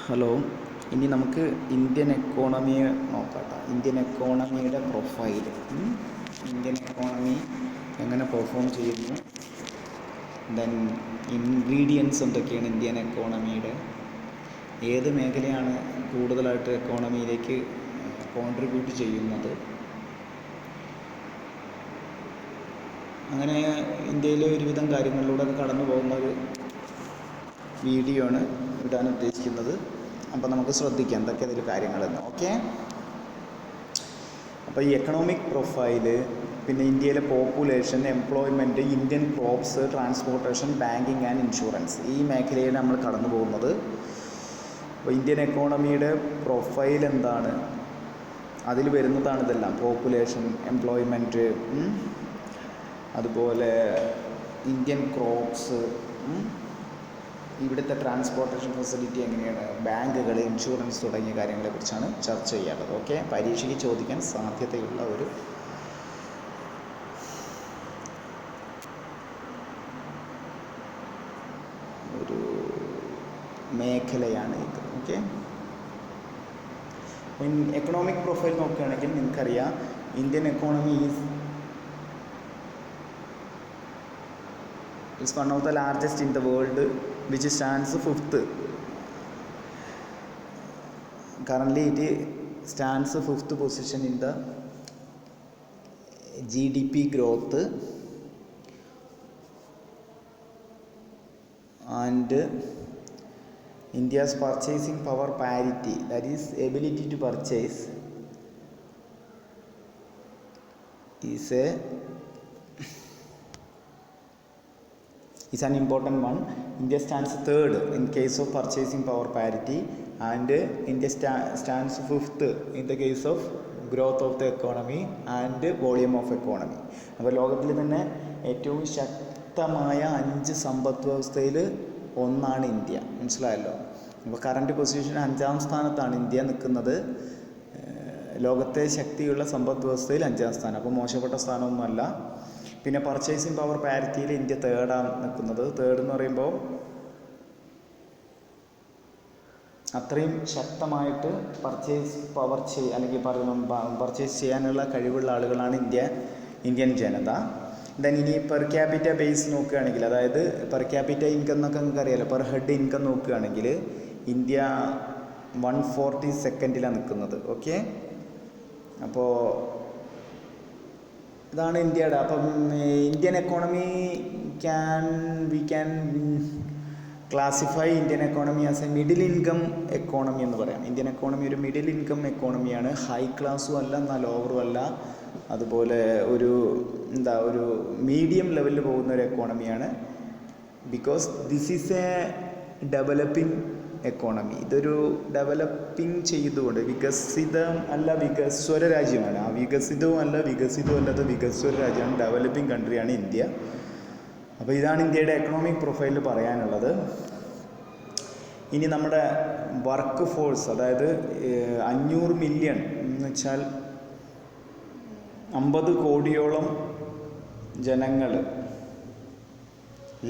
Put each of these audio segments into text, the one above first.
Hello, ഇനി നമുക്ക് Indian എക്കോണമിയെ നോക്കാം. ഇന്ത്യൻ എക്കോണമിയുടെ പ്രൊഫൈൽ, ഇന്ത്യൻ എക്കോണമി എങ്ങനെ പെർഫോം ചെയ്യുന്നു, ദെൻ ഇൻഗ്രീഡിയൻസ് എന്തൊക്കെയാണ് ഇന്ത്യൻ എക്കോണമിയുടെ, ഏത് മേഖലയാണ് കൂടുതലായിട്ട് എക്കോണമിയിലേക്ക് കോൺട്രിബ്യൂട്ട് ചെയ്യുന്നത്, അങ്ങനെ ഇന്ത്യയിലെ ഒരുവിധം കാര്യങ്ങളിലൂടെ കടന്നു പോകുന്ന ഒരു വീഡിയോ ആണ് ഇടാൻ ഉദ്ദേശിക്കുന്നത്. അപ്പോൾ നമുക്ക് ശ്രദ്ധിക്കാം എന്തൊക്കെ ഇതിൽ കാര്യങ്ങളെന്ന്. ഓക്കെ, അപ്പോൾ ഈ എക്കണോമിക് പ്രൊഫൈല്, പിന്നെ ഇന്ത്യയിലെ population, employment, Indian crops, transportation, banking and insurance, ഈ മേഖലയിൽ നമ്മൾ കടന്നു പോകുന്നത്. അപ്പോൾ ഇന്ത്യൻ എക്കോണമിയുടെ പ്രൊഫൈൽ എന്താണ്, അതിൽ വരുന്നതാണ് ഇതെല്ലാം. പോപ്പുലേഷൻ, എംപ്ലോയ്മെൻറ്റ്, അതുപോലെ ഇന്ത്യൻ ക്രോപ്സ്, ഇവിടുത്തെ ട്രാൻസ്പോർട്ടേഷൻ ഫെസിലിറ്റി എങ്ങനെയാണ്, ബാങ്കുകൾ, ഇൻഷുറൻസ് തുടങ്ങിയ കാര്യങ്ങളെക്കുറിച്ചാണ് ചർച്ച ചെയ്യാറുള്ളത്. ഓക്കെ, പരീക്ഷയ്ക്ക് ചോദിക്കാൻ സാധ്യതയുള്ള ഒരു മേഖലയാണ് ഇത്. ഓക്കെ, എക്കണോമിക് പ്രൊഫൈൽ നോക്കുകയാണെങ്കിൽ നിങ്ങൾക്കറിയാം, Indian economy is one of the largest in the world, which stands 5th. Currently it stands 5th position in the GDP growth and India's purchasing power parity, that is ability to purchase, is an important one. India stands 3rd in case of purchasing power parity, and India stands 5th in the case of growth of the economy and volume of economy. അപ്പോൾ ലോകത്തിൽ തന്നെ ഏറ്റവും ശക്തമായ 5 സമ്പദ് വ്യവസ്ഥയിൽ ഒന്നാണ് India. മനസ്സിലായല്ലോ. അപ്പോൾ കറൻറ്റ് പൊസിഷൻ 5ാം സ്ഥാനത്താണ് ഇന്ത്യ നിൽക്കുന്നത്. ലോകത്തെ ശക്തിയുള്ള സമ്പദ് വ്യവസ്ഥയിൽ 5ാം സ്ഥാനം. അപ്പോൾ മോശപ്പെട്ട സ്ഥാനമൊന്നുമല്ല. പിന്നെ പർച്ചേസിങ് പവർ പാരിറ്റിയിൽ ഇന്ത്യ 3rd നിൽക്കുന്നത്. 3rd എന്ന് പറയുമ്പോൾ അത്രയും ശക്തമായിട്ട് പർച്ചേസ് പവർ അല്ലെങ്കിൽ പർച്ചേസ് ചെയ്യാനുള്ള കഴിവുള്ള ആളുകളാണ് ഇന്ത്യൻ ജനത. ദെൻ ഇനി പെർ ക്യാപിറ്റ ബേസ് നോക്കുകയാണെങ്കിൽ, അതായത് പെർ ക്യാപിറ്റ ഇൻകം എന്നൊക്കെ നിങ്ങൾക്ക് അറിയാലോ, പെർ ഹെഡ് ഇൻകം നോക്കുകയാണെങ്കിൽ ഇന്ത്യ 142nd നിൽക്കുന്നത്. ഓക്കെ, അപ്പോൾ ഇതാണ് ഇന്ത്യയുടെ. അപ്പം Indian economy we can classify Indian economy as A middle income economy എന്ന് പറയാം. ഇന്ത്യൻ എക്കോണമി ഒരു മിഡിൽ ഇൻകം എക്കോണമിയാണ്. ഹൈ ക്ലാസ്സും അല്ല, എന്നാൽ ലോവറും അല്ല. അതുപോലെ ഒരു മീഡിയം ലെവലിൽ പോകുന്ന ഒരു എക്കോണമിയാണ്. Because this is a developing economy. ഇതൊരു ഡെവലപ്പിംഗ് ചെയ്തുകൊണ്ട്, വികസിതം അല്ല വികസ്വര രാജ്യമാണ്. ആ വികസിതവും അല്ല വികസിതവും അല്ലാത്ത വികസ്വര രാജ്യമാണ്, ഡെവലപ്പിംഗ് കൺട്രിയാണ് ഇന്ത്യ. അപ്പോൾ ഇതാണ് ഇന്ത്യയുടെ എക്കണോമിക് പ്രൊഫൈലിൽ പറയാനുള്ളത്. ഇനി നമ്മുടെ വർക്ക് ഫോഴ്സ്, അതായത് 500 മില്യൺ എന്ന് വെച്ചാൽ 50 കോടിയോളം ജനങ്ങൾ,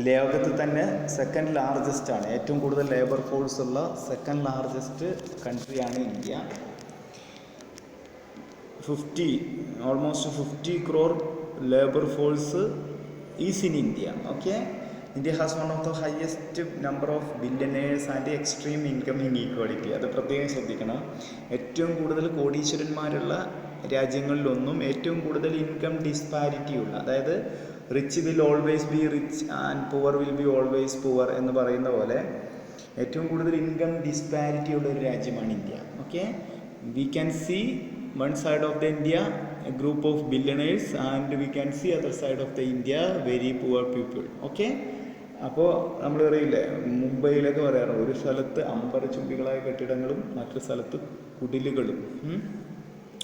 ലോകത്ത് തന്നെ 2nd ലാർജസ്റ്റ് ആണ്. ഏറ്റവും കൂടുതൽ ലേബർ ഫോഴ്സ് ഉള്ള 2nd ലാർജസ്റ്റ് കൺട്രിയാണ് India. Almost 50 crore labour force is in India. Okay, India has one of the highest number of billionaires and extreme income inequality. അത് പ്രത്യേകം ശ്രദ്ധിക്കണം. ഏറ്റവും കൂടുതൽ കോടീശ്വരന്മാരുള്ള രാജ്യങ്ങളിലൊന്നും ഏറ്റവും കൂടുതൽ ഇൻകം ഡിസ്പാരിറ്റി ഉള്ള, അതായത് rich will always be rich and poor will be always poor എന്ന് പറയുന്ന പോലെ ഏറ്റവും കൂടുതൽ ഇൻകം ഡിസ്പാരിറ്റി ഉള്ള ഒരു രാജ്യമാണ് India. Okay, we can see one side of the India a group of billionaires and we can see other side of the India very poor people. Okay, അപ്പോൾ നമ്മൾ പറയില്ലേ, മുംബൈയിലൊക്കെ പറയാറുണ്ട്, ഒരു സ്ഥലത്ത് അമ്പരചുംബികളായ കെട്ടിടങ്ങളും മറ്റൊരു സ്ഥലത്ത് കുടിലുകളും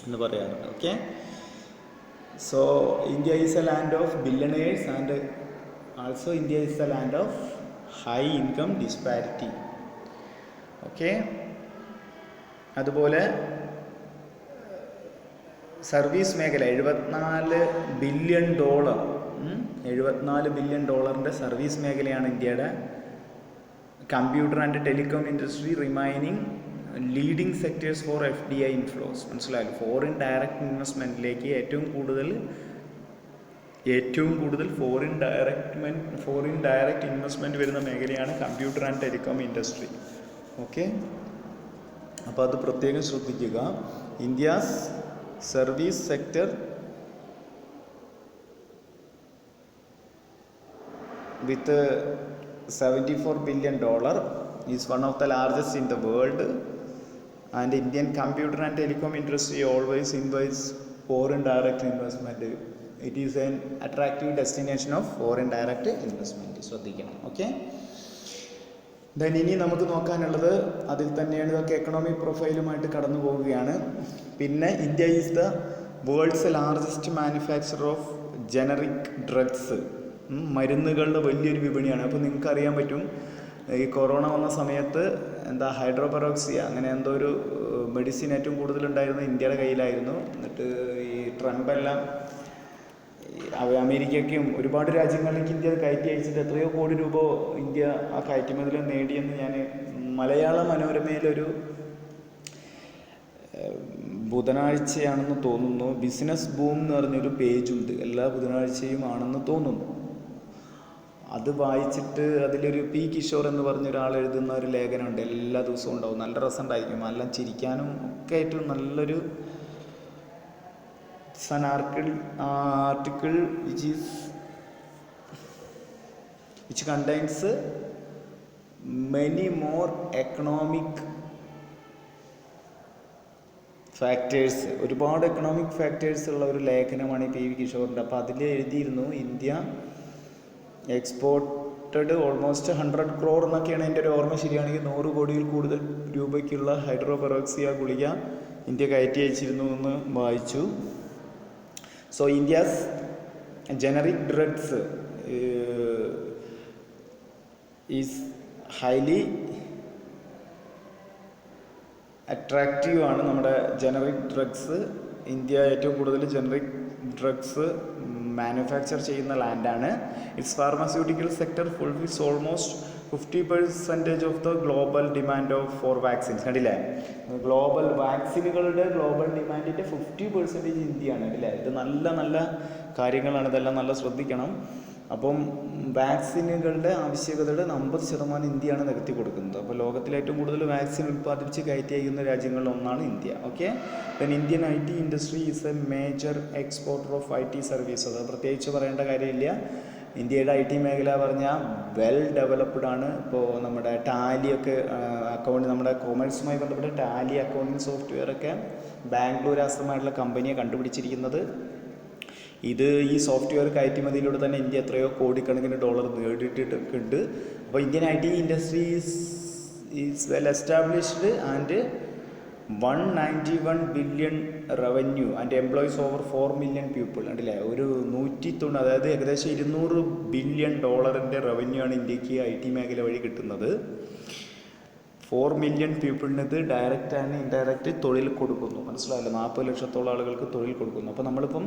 എന്ന് പറയാറുണ്ട്. Okay, so India is a land of billionaires and also India is a land of high income disparity. Okay, അതുപോലെ സർവീസ് മേഖല $74 ബില്യൺ, $74 ബില്യൺ സർവീസ് മേഖലയാണ് ഇന്ത്യയുടെ computer and telecom industry remaining leading sectors for FDI inflows. മനസ്സിലായല്ലോ, foreign direct ഇൻവെസ്റ്റ്മെൻറ്റിലേക്ക് ഏറ്റവും കൂടുതൽ foreign direct investment വരുന്ന മേഖലയാണ് computer and telecom industry. Okay, അപ്പോൾ അത് പ്രത്യേകം ശ്രദ്ധിക്കുക. India's service sector with $74 billion is one of the largest in the world, and Indian computer and telecom industry always invites foreign direct investment. It is an attractive destination of foreign direct investment. ശ്രദ്ധിക്കണം. Okay, then ഇനി നമുക്ക് നോക്കാനുള്ളത് അതിൽ തന്നെയാണ്. ഇതൊക്കെ economic പ്രൊഫൈലുമായിട്ട് കടന്നു പോവുകയാണ്. പിന്നെ India is the world's largest manufacturer of generic drugs. മരുന്നുകളുടെ വലിയൊരു വിപണിയാണ്. അപ്പോൾ നിങ്ങൾക്ക് അറിയാൻ പറ്റും, ഈ കൊറോണ വന്ന സമയത്ത് ഹൈഡ്രോപെറോക്സിയ അങ്ങനെ എന്തോ ഒരു മെഡിസിൻ ഏറ്റവും കൂടുതലുണ്ടായിരുന്നത് ഇന്ത്യയുടെ കയ്യിലായിരുന്നു. എന്നിട്ട് ഈ ട്രംപ് എല്ലാം അമേരിക്കയ്ക്കും ഒരുപാട് രാജ്യങ്ങളിലേക്ക് ഇന്ത്യ കയറ്റി അയച്ചിട്ട് എത്രയോ കോടി രൂപ ഇന്ത്യ ആ കയറ്റുമതിൽ നേടിയെന്ന് ഞാൻ മലയാള മനോരമയിലൊരു ബുധനാഴ്ചയാണെന്ന് തോന്നുന്നു, ബിസിനസ് ബൂം എന്ന് പറഞ്ഞൊരു പേജുണ്ട്, എല്ലാ ബുധനാഴ്ചയും ആണെന്ന് തോന്നുന്നു. അത് വായിച്ചിട്ട് അതിലൊരു പി കിഷോർ എന്ന് പറഞ്ഞൊരാൾ എഴുതുന്ന ഒരു ലേഖനമുണ്ട്, എല്ലാ ദിവസവും ഉണ്ടാവും, നല്ല രസമുണ്ടായിരിക്കും, എല്ലാം ചിരിക്കാനും ഒക്കെ ആയിട്ട് നല്ലൊരു article which contains many more economic factors, ഒരുപാട് എക്കണോമിക് ഫാക്ടേഴ്സ് ഉള്ള ഒരു ലേഖനമാണ് ഈ PV കിഷോറിൻ്റെ. അപ്പോൾ അതിൽ എഴുതിയിരുന്നു ഇന്ത്യ എക്സ്പോർട്ടഡ് ഓൾമോസ്റ്റ് 100 crore എന്നൊക്കെയാണ് എൻ്റെ ഒരു ഓർമ്മ ശരിയാണെങ്കിൽ, 100 കോടിയിൽ കൂടുതൽ രൂപയ്ക്കുള്ള ഹൈഡ്രോപെറോക്സിയ ഗുളിക ഇന്ത്യ കയറ്റി അയച്ചിരുന്നു എന്ന് വായിച്ചു. So India's generic drugs is highly attractive ആണ്. നമ്മുടെ ജനറിക് ഡ്രഗ്സ്, ഇന്ത്യ ഏറ്റവും കൂടുതൽ ജനറിക് ഡ്രഗ്സ് മാനുഫാക്ചർ ചെയ്യുന്ന ലാൻഡാണ്. It's pharmaceutical sector fulfils almost 50% of the global demand for vaccines. കണ്ടില്ലേ, ഗ്ലോബൽ വാക്സിനുകളുടെ ഗ്ലോബൽ ഡിമാൻഡിൻ്റെ 50% ഇന്ത്യയാണ്. കണ്ടില്ലേ, ഇത് നല്ല നല്ല കാര്യങ്ങളാണ്, ഇതെല്ലാം നല്ല ശ്രദ്ധിക്കണം. അപ്പം വാക്സിനുകളുടെ ആവശ്യകതയുടെ 50% ഇന്ത്യയാണ് നികത്തി കൊടുക്കുന്നത്. അപ്പോൾ ലോകത്തിലെ ഏറ്റവും കൂടുതൽ വാക്സിൻ ഉൽപ്പാദിപ്പിച്ച് കയറ്റി അയക്കുന്ന രാജ്യങ്ങളിൽ ഒന്നാണ് India. Okay, then Indian IT industry is A major exporter of IT services. അത് പ്രത്യേകിച്ച് പറയേണ്ട കാര്യമില്ല. ഇന്ത്യയുടെ IT മേഖല പറഞ്ഞാൽ വെൽ ഡെവലപ്ഡ് ആണ്. ഇപ്പോൾ നമ്മുടെ ടാലിയൊക്കെ നമ്മുടെ കൊമേഴ്സുമായി ബന്ധപ്പെട്ട ടാലി അക്കൗണ്ടിങ് സോഫ്റ്റ്വെയർ ഒക്കെ ബാംഗ്ലൂർ ആശ്രമമായിട്ടുള്ള കമ്പനിയെ കണ്ടുപിടിച്ചിരിക്കുന്നത്. ഇത് ഈ സോഫ്റ്റ്വെയർ കയറ്റുമതിയിലൂടെ തന്നെ ഇന്ത്യ എത്രയോ കോടിക്കണക്കിന് ഡോളർ നേടിയിട്ടുണ്ട്. അപ്പോൾ Indian IT industry is well established and 191 billion revenue and employees over 4 million people. കണ്ടില്ലേ, ഒരു 190, അതായത് ഏകദേശം $200 ബില്യൺ റവന്യൂ ആണ് ഇന്ത്യക്ക് IT മേഖല വഴി കിട്ടുന്നത്. 4 മില്യൺ പീപ്പിളിന് ഇത് ഡയറക്റ്റ് ആൻഡ് ഇൻഡയറക്റ്റ് തൊഴിൽ കൊടുക്കുന്നു. മനസ്സിലായല്ലോ, 40 ലക്ഷത്തോളം ആളുകൾക്ക് തൊഴിൽ കൊടുക്കുന്നു. അപ്പോൾ നമ്മളിപ്പം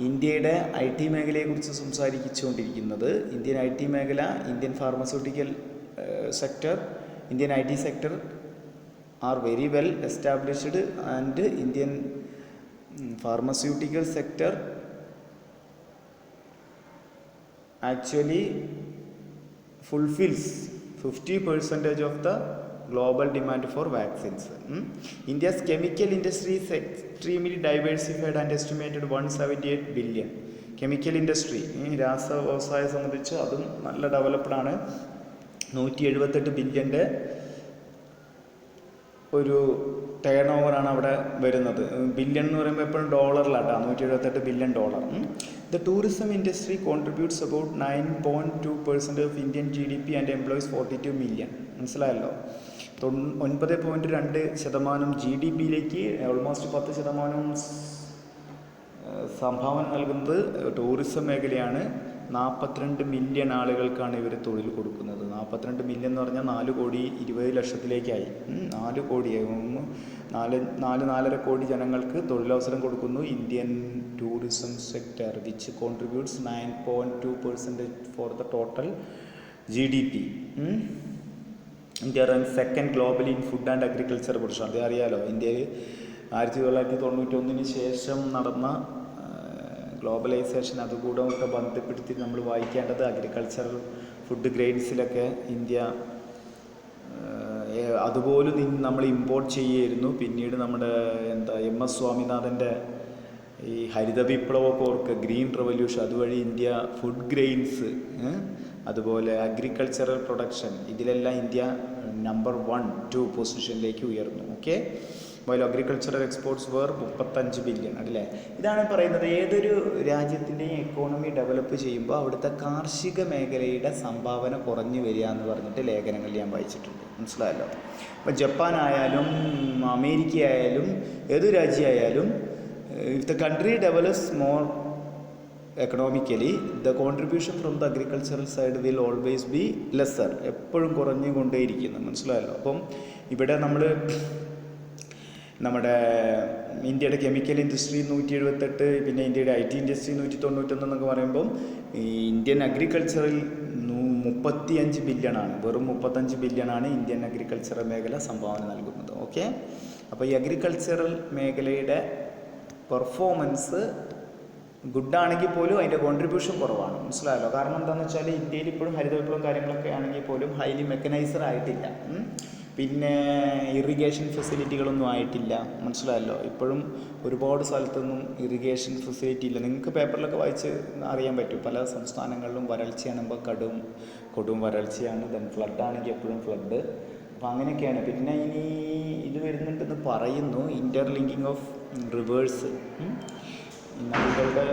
ഇന്ത്യയുടെ IT മേഖലയെക്കുറിച്ച് സംസാരിച്ചുകൊണ്ടിരിക്കുന്നത്. ഇന്ത്യൻ IT മേഖല, Indian pharmaceutical sector, Indian IT sector are very well established, and Indian pharmaceutical sector actually fulfills 50% of the global demand for vaccines. India's chemical industry is extremely diversified and estimated 178 billion. Chemical industry, രാസ വ്യവസായം സംബന്ധിച്ച് അതും നല്ല developed ആണ്. 178 ബില്യൻ്റെ ഒരു turn ഓവറാണ് അവിടെ വരുന്നത്. Billion എന്ന് പറയുമ്പോൾ എപ്പോഴും ഡോളറിലാട്ടോ, 178 billion dollar. The tourism industry contributes about 9.2% of Indian GDP and employees 42 million. മനസ്സിലായല്ലോ, 9.2% GDPയിലേക്ക് ഓൾമോസ്റ്റ് 10% സംഭാവന നൽകുന്നത് ടൂറിസം മേഖലയാണ്. 42 മില്യൺ ആളുകൾക്കാണ് ഇവർ തൊഴിൽ കൊടുക്കുന്നത്. 42 മില്യൺ എന്ന് പറഞ്ഞാൽ 4,20,00,000 4.5 കോടി ജനങ്ങൾക്ക് തൊഴിലവസരം കൊടുക്കുന്നു Indian tourism sector, which contributes 9.2% for the total GDP. India rank second globally in food and agriculture production. അത് അറിയാലോ, ഇന്ത്യയിൽ 1991 ശേഷം നടന്ന ഗ്ലോബലൈസേഷൻ അതുകൂടെ ഒക്കെ ബന്ധപ്പെടുത്തി നമ്മൾ വായിക്കേണ്ടത് അഗ്രികൾച്ചർ ഫുഡ് ഗ്രെയിൻസിലൊക്കെ ഇന്ത്യ അതുപോലും നമ്മൾ ഇമ്പോർട്ട് ചെയ്യുമായിരുന്നു. പിന്നീട് നമ്മുടെ MS സ്വാമിനാഥൻ്റെ ഈ ഹരിത വിപ്ലവമൊക്കെ ഓർക്ക്, ഗ്രീൻ റെവല്യൂഷൻ, അതുവഴി ഇന്ത്യ ഫുഡ് ഗ്രെയിൻസ്, അതുപോലെ അഗ്രികൾച്ചറൽ പ്രൊഡക്ഷൻ, ഇതിലെല്ലാം ഇന്ത്യ നമ്പർ 1, 2 പൊസിഷനിലേക്ക് ഉയർന്നു. Okay, while agricultural exports were 35 billion. അല്ലേ, ഇതാണ് പറയുന്നത് ഏതൊരു രാജ്യത്തിൻ്റെയും എക്കോണമി ഡെവലപ്പ് ചെയ്യുമ്പോൾ അവിടുത്തെ കാർഷിക മേഖലയുടെ സംഭാവന കുറഞ്ഞു വരിക എന്ന് പറഞ്ഞിട്ട് ലേഖനങ്ങളിൽ ഞാൻ വായിച്ചിട്ടുണ്ട്. മനസ്സിലായല്ലോ. ഇപ്പം ജപ്പാനായാലും അമേരിക്ക ആയാലും ഏത് രാജ്യമായാലും if the country develops more economically, the contribution from the agricultural side will always be lesser. എപ്പോഴും കുറഞ്ഞുകൊണ്ടേയിരിക്കുന്നു. മനസ്സിലായല്ലോ. അപ്പം ഇവിടെ നമ്മുടെ ഇന്ത്യയുടെ കെമിക്കൽ ഇൻഡസ്ട്രി 178, പിന്നെ ഇന്ത്യയുടെ IT ഇൻഡസ്ട്രി 191 എന്നൊക്കെ പറയുമ്പം ഈ ഇന്ത്യൻ അഗ്രികൾച്ചറിൽ 35 ബില്യണാണ്, വെറും 35 ബില്യണാണ് ഇന്ത്യൻ അഗ്രികൾച്ചറൽ മേഖല സംഭാവന നൽകുന്നത്. ഓക്കെ, അപ്പോൾ ഈ അഗ്രികൾച്ചറൽ മേഖലയുടെ പെർഫോമൻസ് ഗുഡാണെങ്കിൽ പോലും അതിൻ്റെ കോൺട്രിബ്യൂഷൻ കുറവാണ്. മനസ്സിലായല്ലോ. കാരണം എന്താണെന്ന് വെച്ചാൽ ഇന്ത്യയിൽ ഇപ്പോഴും ഹരിത വിപ്ലവം കാര്യങ്ങളൊക്കെ ആണെങ്കിൽ പോലും ഹൈലി മെക്കനൈസർ ആയിട്ടില്ല. പിന്നെ ഇറിഗേഷൻ ഫെസിലിറ്റികളൊന്നും ആയിട്ടില്ല. മനസ്സിലായല്ലോ. ഇപ്പോഴും ഒരുപാട് സ്ഥലത്തൊന്നും ഇറിഗേഷൻ ഫെസിലിറ്റി ഇല്ല. നിങ്ങൾക്ക് പേപ്പറിലൊക്കെ വായിച്ച് അറിയാൻ പറ്റും, പല സംസ്ഥാനങ്ങളിലും വരൾച്ചയാകുമ്പോൾ കൊടും വരൾച്ചയാണ്. ദെൻ ഫ്ലഡ് ആണെങ്കിൽ എപ്പോഴും ഫ്ലഡ്. അപ്പോൾ അങ്ങനെയൊക്കെയാണ്. പിന്നെ ഇനി ഇത് വരുന്നുണ്ടെന്ന് പറയുന്നു, ഇൻ്റർലിങ്കിങ് ഓഫ് റിവേഴ്സ്, നദികളുടെ